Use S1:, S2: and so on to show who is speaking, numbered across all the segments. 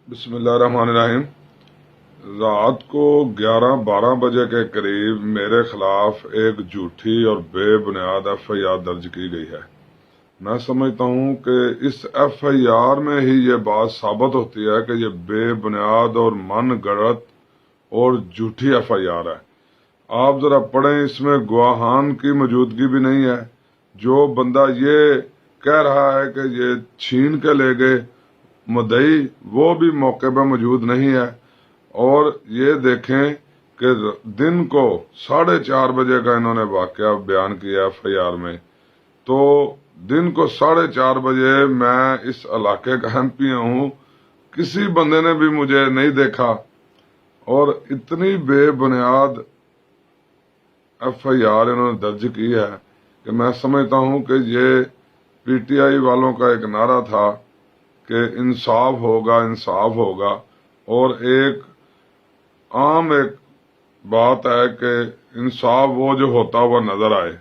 S1: بسم اللہ الرحمن الرحیم۔ رات کو 11-12 بجے کے قریب میرے خلاف ایک جھوٹی اور بے بنیاد ایف آئی آر درج کی گئی ہے۔ میں سمجھتا ہوں کہ اس ایف آئی آر میں ہی یہ بات ثابت ہوتی ہے کہ یہ بے بنیاد اور من گڑت اور جھوٹی ایف آئی آر ہے۔ آپ ذرا پڑھیں، اس میں گواہان کی موجودگی بھی نہیں ہے۔ جو بندہ یہ کہہ رہا ہے کہ یہ چھین کے لے گئے مدعی، وہ بھی موقع پہ موجود نہیں ہے۔ اور یہ دیکھیں کہ دن کو 4:30 بجے کا انہوں نے واقعہ بیان کیا ایف آئی آر میں، تو دن کو 4:30 بجے میں اس علاقے کا ایم پی ہوں، کسی بندے نے بھی مجھے نہیں دیکھا۔ اور اتنی بے بنیاد ایف آئی آر انہوں نے درج کی ہے کہ میں سمجھتا ہوں کہ یہ پی ٹی آئی والوں کا ایک نعرہ تھا کہ انصاف ہوگا انصاف ہوگا، اور ایک عام بات ہے کہ انصاف وہ جو ہوتا ہوا نظر آئے۔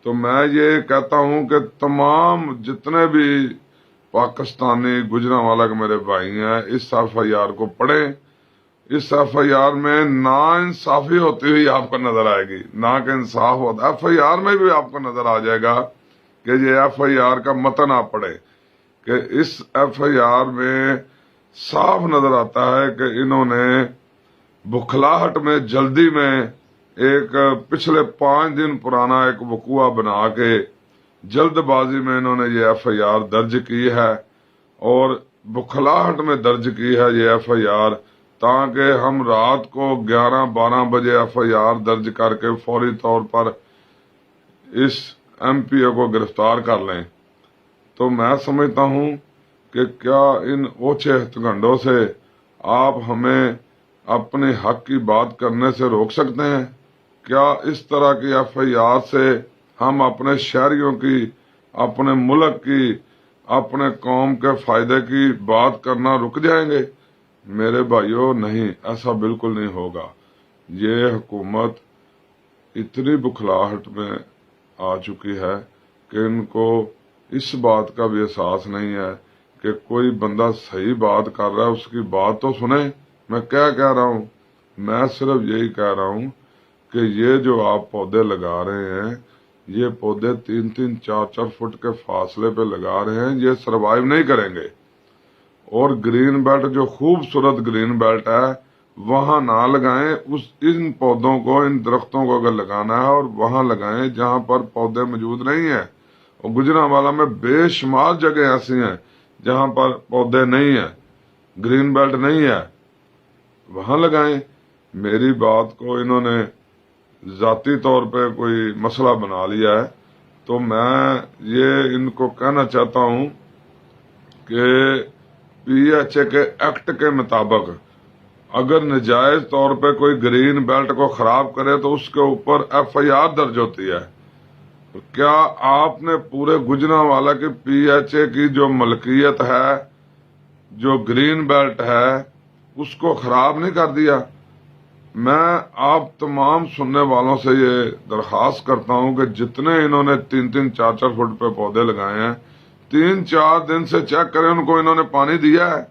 S1: تو میں یہ کہتا ہوں کہ تمام جتنے بھی پاکستانی گجرانوالہ کے میرے بھائی ہیں، اس ایف آئی آر کو پڑھیں۔ اس ایف آئی آر میں نا انصافی ہوتی ہوئی آپ کو نظر آئے گی، نہ کہ انصاف ہوتا۔ ایف آئی آر میں بھی آپ کو نظر آ جائے گا کہ یہ ایف آئی آر کا متن آپ پڑھے کہ اس ایف آئی آر میں صاف نظر آتا ہے کہ انہوں نے بکھلاہٹ میں جلدی میں ایک پچھلے 5 دن پرانا ایک وقوعہ بنا کے جلد بازی میں انہوں نے یہ ایف آئی آر درج کی ہے، اور بکھلاہٹ میں درج کی ہے یہ ایف آئی آر، تاکہ ہم رات کو 11-12 بجے ایف آئی آر درج کر کے فوری طور پر اس ایم پی او کو گرفتار کر لیں۔ تو میں سمجھتا ہوں کہ کیا ان اوچھے ہتھکنڈوں سے آپ ہمیں اپنے حق کی بات کرنے سے روک سکتے ہیں؟ کیا اس طرح کی ایف آئی آر سے ہم اپنے شہریوں کی، اپنے ملک کی، اپنے قوم کے فائدے کی بات کرنا رک جائیں گے؟ میرے بھائیوں، نہیں، ایسا بالکل نہیں ہوگا۔ یہ حکومت اتنی بکھلاہٹ میں آ چکی ہے کہ ان کو اس بات کا بھی احساس نہیں ہے کہ کوئی بندہ صحیح بات کر رہا ہے، اس کی بات تو سنیں۔ میں کیا کہہ رہا ہوں؟ میں صرف یہی کہہ رہا ہوں کہ یہ جو آپ پودے لگا رہے ہیں، یہ پودے 3-3 4-4 فٹ کے فاصلے پہ لگا رہے ہیں، یہ سروائیو نہیں کریں گے۔ اور گرین بیلٹ، جو خوبصورت گرین بیلٹ ہے، وہاں نہ لگائیں۔ ان پودوں کو، ان درختوں کو اگر لگانا ہے اور وہاں لگائیں جہاں پر پودے موجود نہیں ہیں۔ اور گجرانوالہ میں بے شمار جگہ ایسی ہیں جہاں پر پودے نہیں ہیں، گرین بیلٹ نہیں ہے، وہاں لگائیں۔ میری بات کو انہوں نے ذاتی طور پہ کوئی مسئلہ بنا لیا ہے، تو میں یہ ان کو کہنا چاہتا ہوں کہ پی ایچ اے کے ایکٹ کے مطابق اگر نجائز طور پہ کوئی گرین بیلٹ کو خراب کرے تو اس کے اوپر ایف آئی آر درج ہوتی ہے۔ تو کیا آپ نے پورے گجرانوالہ کی پی ایچ اے کی جو ملکیت ہے، جو گرین بیلٹ ہے، اس کو خراب نہیں کر دیا؟ میں آپ تمام سننے والوں سے یہ درخواست کرتا ہوں کہ جتنے انہوں نے 3-3 4-4 فٹ پہ پودے لگائے ہیں، 3-4 دن سے چیک کریں ان کو انہوں نے پانی دیا ہے؟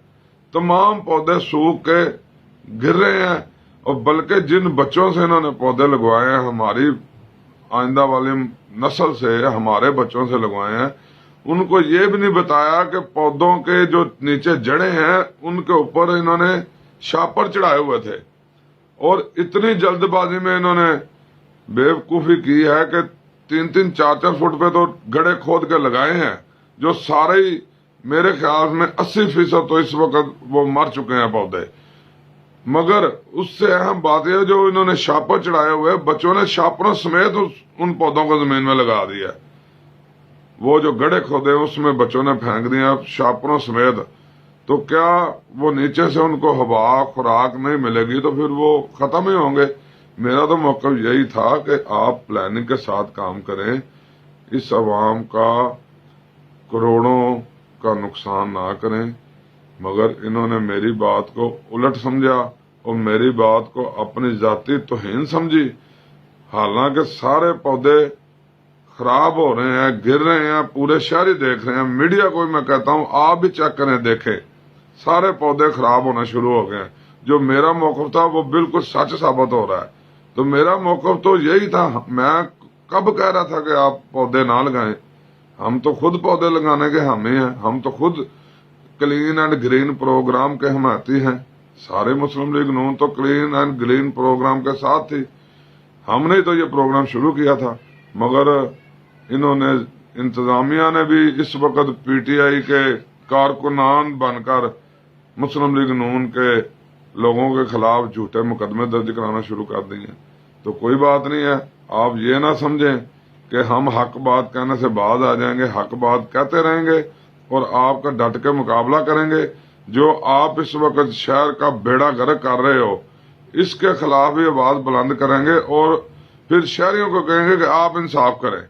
S1: تمام پودے سوکھ کے گر رہے ہیں، اور بلکہ جن بچوں سے انہوں نے پودے لگوائے ہیں، ہماری آئندہ والی نسل سے، ہمارے بچوں سے لگوائے ہیں، ان کو یہ بھی نہیں بتایا کہ پودوں کے جو نیچے جڑیں ہیں ان کے اوپر انہوں نے شاپر چڑھائے ہوئے تھے۔ اور اتنی جلد بازی میں انہوں نے بیوقوفی کی ہے کہ 3-3 4-4 فٹ پہ تو گڑھے کھود کے لگائے ہیں، جو سارے ہی میرے خیال میں 80% تو اس وقت وہ مر چکے ہیں پودے۔ مگر اس سے اہم بات یہ جو انہوں نے شاپر چڑھائے ہوئے، بچوں نے شاپروں سمیت ان پودوں کو زمین میں لگا دیا۔ وہ جو گڑھے کھودے اس میں بچوں نے پھینک دیا شاپروں سمیت۔ تو کیا وہ نیچے سے ان کو ہوا خوراک نہیں ملے گی تو پھر وہ ختم ہی ہوں گے؟ میرا تو موقف یہی تھا کہ آپ پلاننگ کے ساتھ کام کریں، اس عوام کا کروڑوں کا نقصان نہ کریں۔ مگر انہوں نے میری بات کو الٹ سمجھا اور میری بات کو اپنی ذاتی توہین سمجھی، حالانکہ سارے پودے خراب ہو رہے ہیں، گر رہے ہیں، پورے شہر ہی دیکھ رہے ہیں۔ میڈیا کو میں کہتا ہوں آپ بھی چیک کریں، دیکھیں، سارے پودے خراب ہونا شروع ہو گئے ہیں. جو میرا موقف تھا وہ بالکل سچ ثابت ہو رہا ہے. تو میرا موقف تو یہی تھا. میں کب کہہ رہا تھا کہ آپ پودے نہ لگائیں؟ ہم تو خود پودے لگانے کے حامی ہیں. ہم تو خود کلین اینڈ گرین پروگرام کے حمایتی ہیں. سارے مسلم لیگ نون تو کلین اینڈ گرین پروگرام کے ساتھ تھی. ہم نے تو یہ پروگرام شروع کیا تھا. مگر انہوں نے انتظامیہ نے بھی اس وقت پی ٹی آئی کے کارکنان بن کر مسلم لیگ نون کے لوگوں کے خلاف جھوٹے مقدمے درج کرانا شروع کر دیے. تو کوئی بات نہیں ہے. آپ یہ نہ سمجھیں کہ ہم حق بات کہنے سے بعد آ جائیں گے. حق بات کہتے رہیں گے اور آپ کا ڈٹ کے مقابلہ کریں گے. جو آپ اس وقت شہر کا بیڑا غرق کر رہے ہو اس کے خلاف بھی آواز بلند کریں گے اور پھر شہریوں کو کہیں گے کہ آپ انصاف کریں.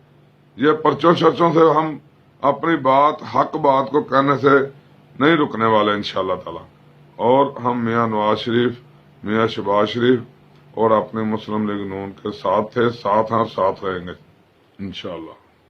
S1: یہ پرچوں شرچوں سے ہم اپنی بات حق بات کو کہنے سے نہیں رکنے والے انشاءاللہ تعالی. اور ہم میاں نواز شریف، میاں شہباز شریف اور اپنے مسلم لیگ نون کے ساتھ تھے، ساتھ ہیں، ساتھ رہیں گے انشاءاللہ.